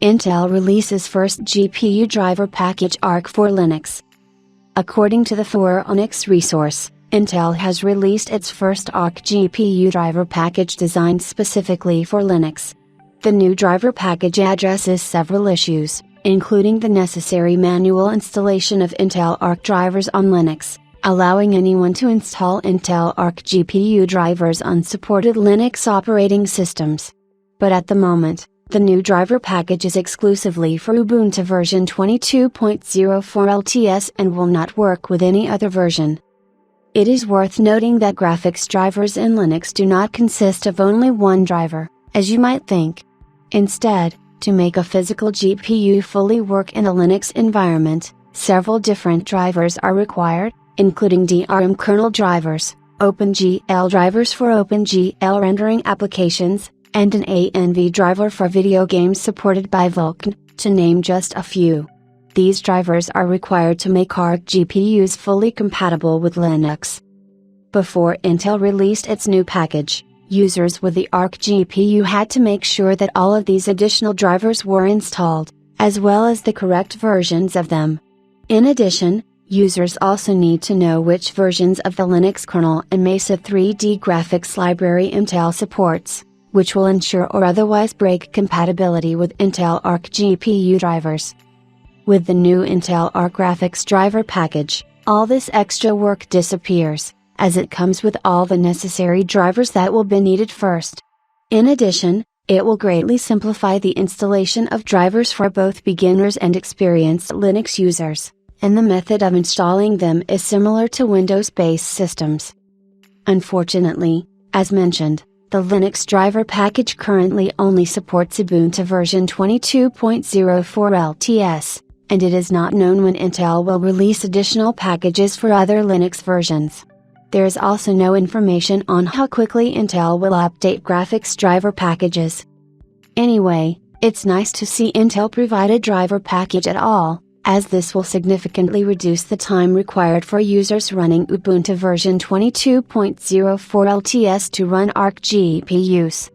Intel releases first GPU driver package Arc for Linux. According to the Phoronix resource, Intel has released its first Arc GPU driver package designed specifically for Linux. The new driver package addresses several issues, including the necessary manual installation of Intel Arc drivers on Linux, allowing anyone to install Intel Arc GPU drivers on supported Linux operating systems. But at the moment, the new driver package is exclusively for Ubuntu version 22.04 LTS and will not work with any other version. It is worth noting that graphics drivers in Linux do not consist of only one driver, as you might think. Instead, to make a physical GPU fully work in a Linux environment, several different drivers are required, including DRM kernel drivers, OpenGL drivers for OpenGL rendering applications, and an ANV driver for video games supported by Vulkan, to name just a few. These drivers are required to make Arc GPUs fully compatible with Linux. Before Intel released its new package, users with the Arc GPU had to make sure that all of these additional drivers were installed, as well as the correct versions of them. In addition, users also need to know which versions of the Linux kernel and Mesa 3D graphics library Intel supports, which will ensure or otherwise break compatibility with Intel Arc GPU drivers. With the new Intel Arc graphics driver package, all this extra work disappears, as it comes with all the necessary drivers that will be needed first. In addition, it will greatly simplify the installation of drivers for both beginners and experienced Linux users, and the method of installing them is similar to Windows-based systems. Unfortunately, as mentioned, the Linux driver package currently only supports Ubuntu version 22.04 LTS, and it is not known when Intel will release additional packages for other Linux versions. There is also no information on how quickly Intel will update graphics driver packages. Anyway, it's nice to see Intel provide a driver package at all, as this will significantly reduce the time required for users running Ubuntu version 22.04 LTS to run Arc GPUs.